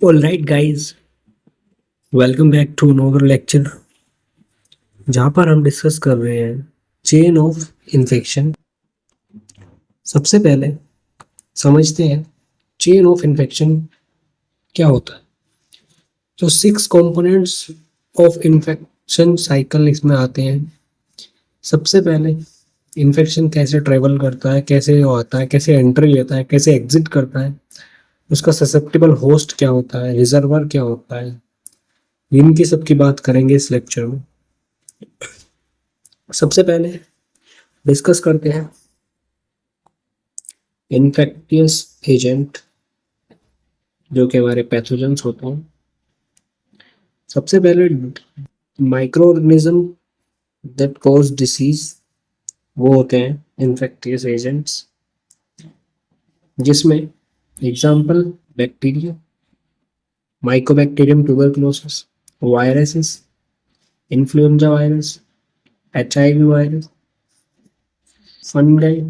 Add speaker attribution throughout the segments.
Speaker 1: Alright guys, welcome back to another lecture जहाँ पर हम डिस्कस कर रहे हैं चेन ऑफ इन्फेक्शन। सबसे पहले समझते हैं चेन ऑफ इन्फेक्शन क्या होता है। तो 6 कंपोनेंट्स ऑफ इन्फेक्शन साइकिल इसमें आते हैं। सबसे पहले इन्फेक्शन कैसे ट्रेवल करता है, कैसे आता है, कैसे एंट्री लेता है, कैसे एग्जिट करता है, उसका ससेप्टेबल होस्ट क्या होता है, रिजर्वर क्या होता है, इनकी सबकी बात करेंगे इस लेक्चर में। सबसे पहले डिस्कस करते हैं इन्फेक्टियस एजेंट जो कि हमारे पैथोजेंस होते हैं। सबसे पहले micro organism that cause disease वो होते हैं इन्फेक्टियस एजेंट्स, जिसमें example bacteria, Mycobacterium tuberculosis, viruses, influenza virus, HIV virus, fungi,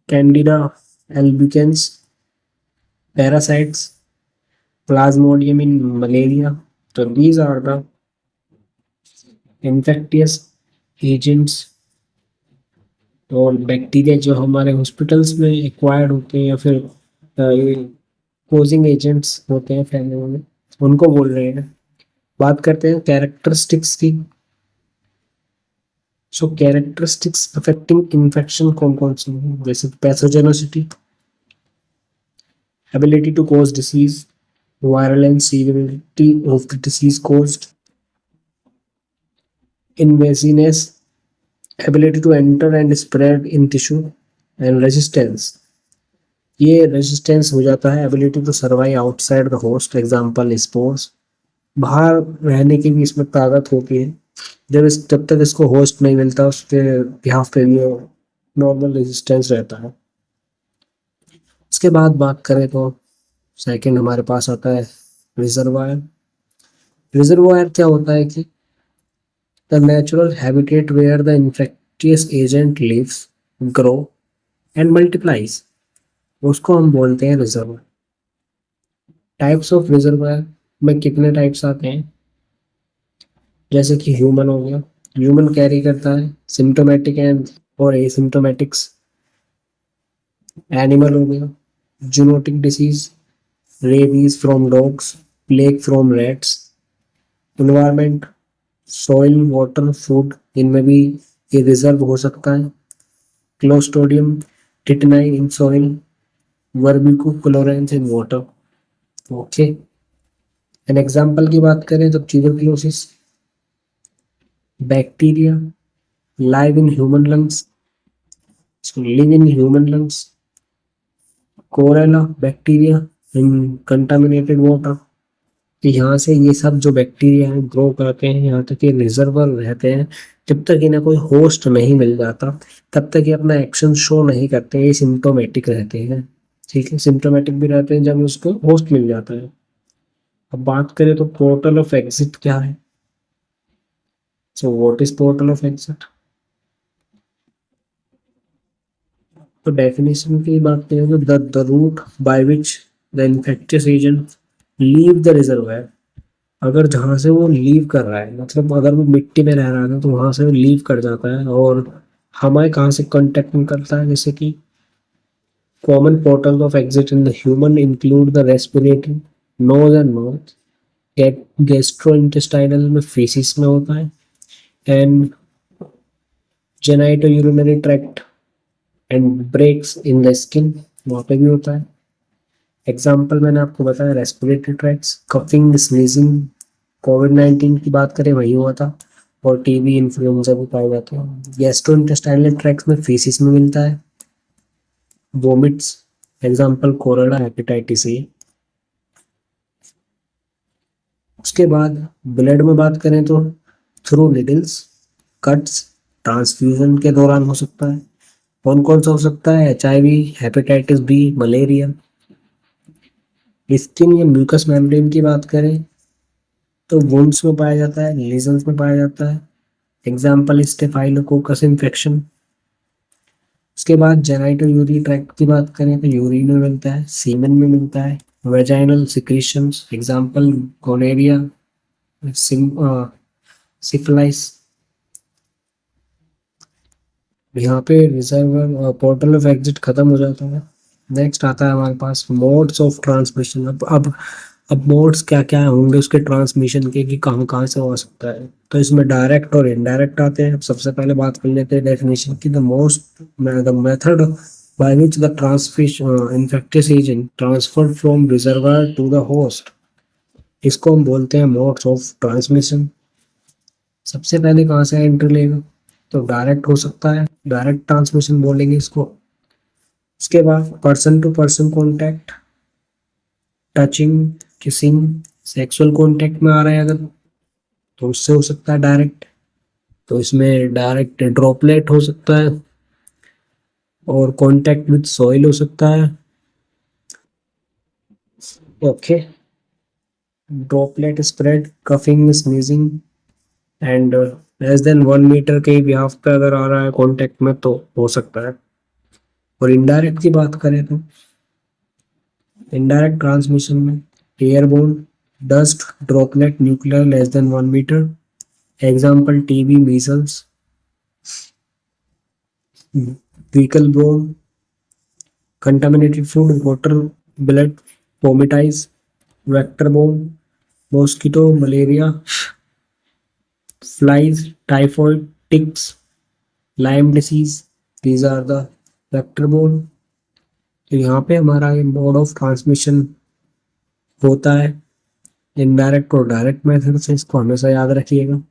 Speaker 1: Candida albicans, parasites, plasmodium in malaria. So these are the infectious agents और बैक्टीरिया जो हमारे हॉस्पिटल्स में acquired होते हैं या फिर कोजिंग एजेंट्स होते हैं फैले हुए, उनको बोल रहे हैं। बात करते हैं कैरेक्टरिस्टिक्स की। सो कैरेक्टरिस्टिक्स अफेक्टिंग इन्फेक्शन कौन कौन से हैं, जैसे पैथोजेनोसिटी, ability to cause disease, viral and severity of the disease caused, invasiveness, ability to enter and spread in tissue, and resistance. ये रेजिस्टेंस हो जाता है ability to survive outside the host, example spores. बाहर रहने की भी इसमें ताकत होती है जब तक इसको होस्ट नहीं मिलता उसके बिहाफ पे भी नॉर्मल रेजिस्टेंस रहता है। इसके बाद बात करें तो सेकंड हमारे पास आता है रिजर्वायर। रिजर्वायर क्या होता है कि the natural habitat where the infectious agent lives, grow and multiplies, उसको हम बोलते हैं रिजर्वायर। टाइप्स ऑफ रिजर्वायर में कितने टाइप्स आते हैं, जैसे कि ह्यूमन हो गया, ह्यूमन कैरी करता है सिम्टोमेटिक एंड और एसिम्टोमेटिक्स। एनिमल हो गया, zoonotic disease, rabies from dogs, plague from rats. Environment, soil, water, food, इनमें भी ये रिजर्व हो सकता है। क्लोस्ट्रिडियम टिटेनाई इन सॉइल, वर्बिकुलोरेंस in water. Okay, an example की बात करें तो tuberculosis, bacteria live in human lungs, live in human lungs, cholera bacteria in contaminated water. तो यहाँ से ये सब जो बैक्टीरिया हैं ग्रो करते हैं, यहाँ तक ये रिजर्वर रहते हैं। जब तक इन्हें कोई होस्ट नहीं मिल जाता तब तक ये अपना एक्शन शो नहीं करते, ये सिम्टोमेटिक रहते हैं। ठीक है, सिम्टोमेटिक भी रहते हैं जब उसको होस्ट मिल जाता है। अब बात करें तो पोर्टल ऑफ एग्जिट क्या है। So what is portal of exit? तो डेफिनेशन की बात करें तो the route by which the infectious agent leave the reservoir. अगर जहाँ से वो लीव कर रहा है, मतलब अगर वो मिट्टी में रह रहा है तो वहाँ से वो लीव कर जाता है और हमारे कहाँ से कांटेक्ट में करता है। जैसे कि common portal of exit in the human include the respiratory, nose and mouth, gastrointestinal में फेसिस में होता है, and genitourinary tract and breaks in the skin, वहाँ पे भी होता है। एग्जाम्पल मैंने आपको बताया रेस्पिरेटरी ट्रैक्ट्स, कफिंग, स्नीजिंग। कोविड-19 की बात करें वही हुआ था, और टीबी, इन्फ्लुएंजा भी पाए जाते हैं। गैस्ट्रोइंटेस्टाइनल ट्रैक्ट्स में फेसिस में मिलता है। वोमिट्स, एग्जाम्पल कोरोना, हेपेटाइटिस ए। उसके बाद ब्लड में बात करें तो थ्रू निडल्स, कट्स, ट्रांसफ्यूजन के दौरान हो सकता है। कौन कौन सा हो सकता है? HIV, hepatitis B, malaria. Skin या म्यूकस मेम्ब्रेन की बात करें तो वुंड्स में पाया जाता है, लीजन्स में पाया जाता है। Example staphylococcus infection. उसके बाद जेनाइटो यूरिनरी ट्रैक्ट की बात करें तो यूरिन में मिलता है, सीमेन में मिलता है, vaginal secretions, example gonorrhea, syphilis. यहाँ पे रिजर्वर पोर्टल ऑफ एग्जिट खत्म हो जाता है। नेक्स्ट आता है हमारे पास मोड्स ऑफ ट्रांसमिशन। अब मोड्स क्या क्या होंगे उसके ट्रांसमिशन के, कि कहाँ कहाँ से हो सकता है। तो इसमें डायरेक्ट और इनडायरेक्ट आते हैं। अब सबसे पहले बात कर लेते हैं डेफिनेशन की। The method by which the transmission infectious agent transferred from reservoir to the host, इसको हम बोलते हैं मोड्स ऑफ ट्रांसमिशन। सबसे पहले कहाँ से एंट्री लेगा, तो डायरेक्ट हो सकता है, डायरेक्ट ट्रांसमिशन बोलेंगे इसको। उसके बाद person to person contact, touching, kissing, sexual contact में आ रहा है अगर, तो उससे हो सकता है डायरेक्ट। तो इसमें डायरेक्ट ड्रॉपलेट हो सकता है, और कॉन्टैक्ट विद सॉइल हो सकता है। Okay, droplet spread, coughing, sneezing and less than 1 metre के बिहाफ पे अगर आ रहा है कॉन्टैक्ट में तो हो सकता है। और इनडायरेक्ट की बात करें तो इनडायरेक्ट ट्रांसमिशन में airborne, dust, droplet, nuclear less than 1 metre, example TB, measles, vehicle borne, contaminated food, water, blood, vomitize, vector borne, mosquito, malaria, flies, typhoid, ticks, Lyme disease, these are the vector borne। तो यहाँ पे हमारा ये mode of transmission होता है indirect और direct method से, इसको हमेशा याद रखिएगा।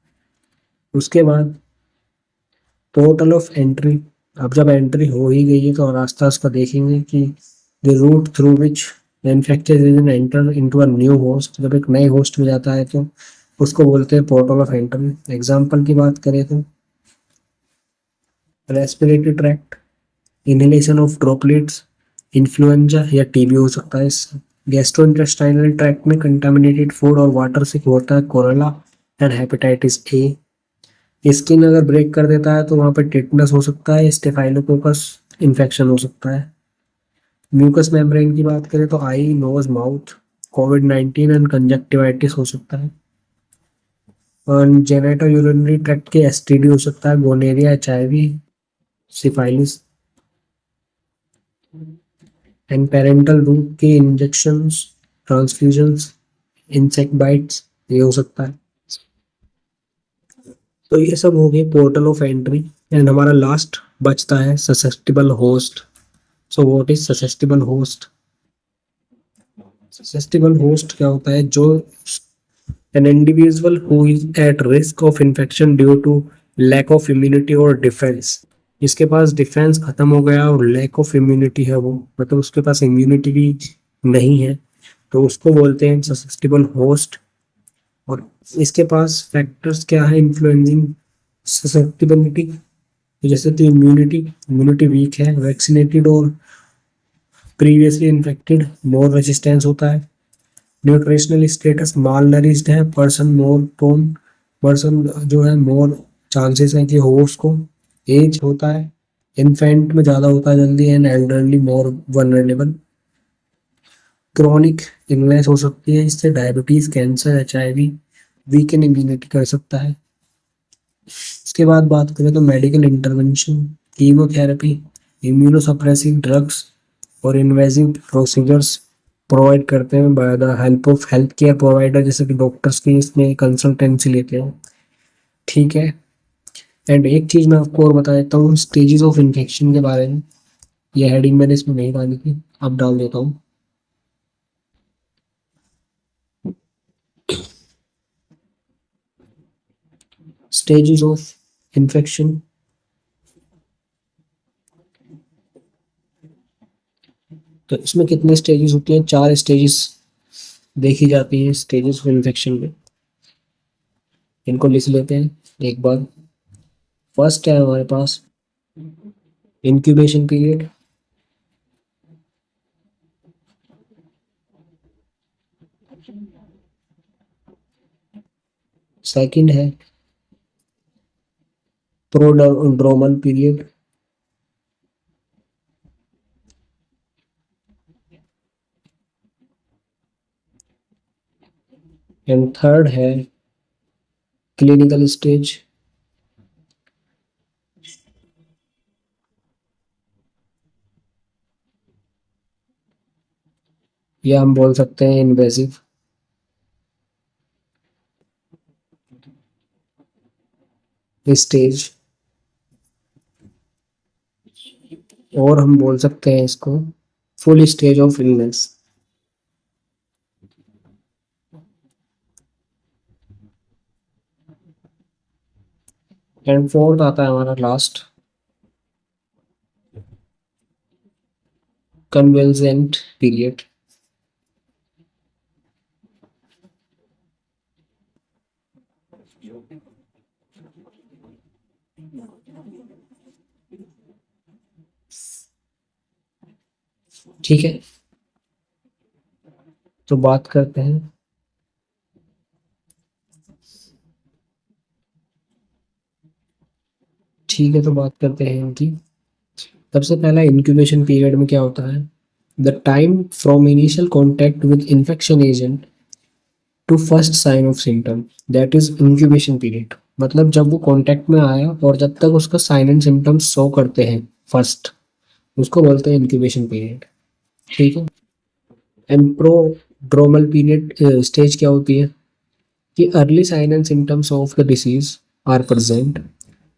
Speaker 1: उसके बाद पोर्टल ऑफ एंट्री। अब जब एंट्री हो ही गई है तो रास्ता उसका देखेंगे कि the route through which the infected region enter into a new host. जब एक नए होस्ट में जाता है तो उसको बोलते हैं पोर्टल ऑफ एंट्री। एग्जाम्पल की बात करें तो respiratory tract, inhalation of droplets, influenza या टीबी हो सकता है इससे। गैस्ट्रोइंटेस्टाइनल ट्रैक्ट में कंटामिनेटेड फूड और वाटर से होता है Corolla and hepatitis A. Skin अगर ब्रेक कर देता है तो वहाँ पर टिटनस हो सकता है, स्टेफाइलोकोकस इन्फेक्शन हो सकता है। म्यूकस मेम्ब्रेन की बात करें तो आई, नोज, माउथ, कोविड-19 एंड कंजक्टिवाइटिस हो सकता है। और जेनेटो यूरिनरी ट्रैक्ट के एसटीडी हो सकता है, gonorrhoea, HIV, syphilis. And parenteral route के इंजेक्शंस, ट्रांसफ्यूजन्स, इंसेक्ट बाइट्स, ये हो सकता है। तो ये सब हो गए पोर्टल ऑफ एंट्री। एंड हमारा लास्ट बचता है susceptible host. So what is susceptible host? Susceptible host क्या होता है? जो an individual who is at risk of infection due to lack of immunity or defense। इसके पास डिफेंस खत्म हो गया और लैक ऑफ इम्यूनिटी है, वो मतलब उसके पास इम्यूनिटी भी नहीं है, तो उसको बोलते हैं ससेप्टिबल होस्ट। और इसके पास फैक्टर्स क्या है इन्फ्लुएंजिंग ससेप्टिबिलिटी? जैसे तो इम्यूनिटी वीक है, वैक्सीनेटेड और प्रीवियसली इन्फेक्टेड, मोर रेजिस्टेंस होता है। न्यूट्रिशनल स्टेटस माल नरिश्ड है, पर्सन जो है मोर चांसेस है कि हो उसको। एज होता है, इन्फेंट में ज़्यादा होता है जल्दी, and elderly more vulnerable. Chronic illness हो सकती है इससे, diabetes, cancer, HIV, weaken immunity कर सकता है। उसके बाद बात करें तो medical intervention, chemotherapy, immunosuppressive drugs और इन्वेजिव प्रोसीजर्स प्रोवाइड करते हैं by the help of health care provider, जैसे कि डॉक्टर्स की इसमें कंसल्टेंसी लेते हैं। ठीक है। एंड एक चीज़ मैं आपको और बता देता हूँ स्टेजेस ऑफ इन्फेक्शन के बारे में। ये हेडिंग मैंने इसमें नहीं डाली थी, अब डाल देता हूँ। Stages of infection. तो इसमें कितने स्टेजेस होती हैं? 4 स्टेजेस देखी जाती हैं स्टेजेस ऑफ इन्फेक्शन में। इनको लिख लेते हैं एक बार। फर्स्ट है हमारे पास इंक्यूबेशन पीरियड, सेकंड है प्रोड्रोमल पीरियड, एंड थर्ड है क्लिनिकल स्टेज, या हम बोल सकते हैं इन्वेसिव स्टेज, और हम बोल सकते हैं इसको full stage of illness. And fourth आता है हमारा लास्ट, कन्वेल्जेंट पीरियड। ठीक है, तो बात करते हैं ठीक है, तो बात करते हैं इनकी। सबसे पहला इंक्यूबेशन पीरियड में क्या होता है, the time from initial contact with infection agent to first sign of symptom, that is incubation period. मतलब जब वो कांटेक्ट में आया और जब तक उसका साइन एंड सिम्टम्स शो करते हैं फर्स्ट, उसको बोलते हैं इंक्यूबेशन पीरियड। ठीक है। एम्प्रोड्रोमल पीरियड स्टेज क्या होती है कि early sign and symptoms of the disease are present,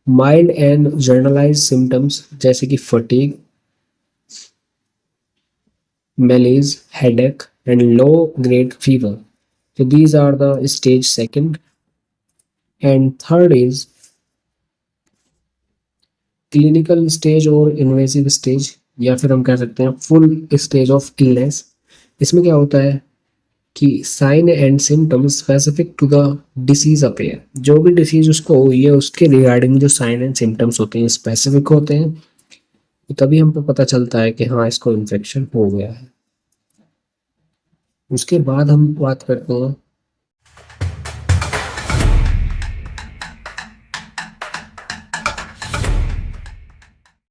Speaker 1: mild and generalize symptoms जैसे कि fatigue, malaise, headache, and low grade fever. So these are the stage second. And third is clinical stage और invasive stage, या फिर हम कह सकते हैं full stage of illness। इसमें क्या होता है कि sign and symptoms specific to the disease appear, जो भी डिसीज उसको हुई है उसके रिगार्डिंग जो साइन एंड सिम्टम्स होते हैं स्पेसिफिक होते हैं, तो तभी हमको पता चलता है कि हाँ इसको इन्फेक्शन हो गया है। उसके बाद हम बात करते हैं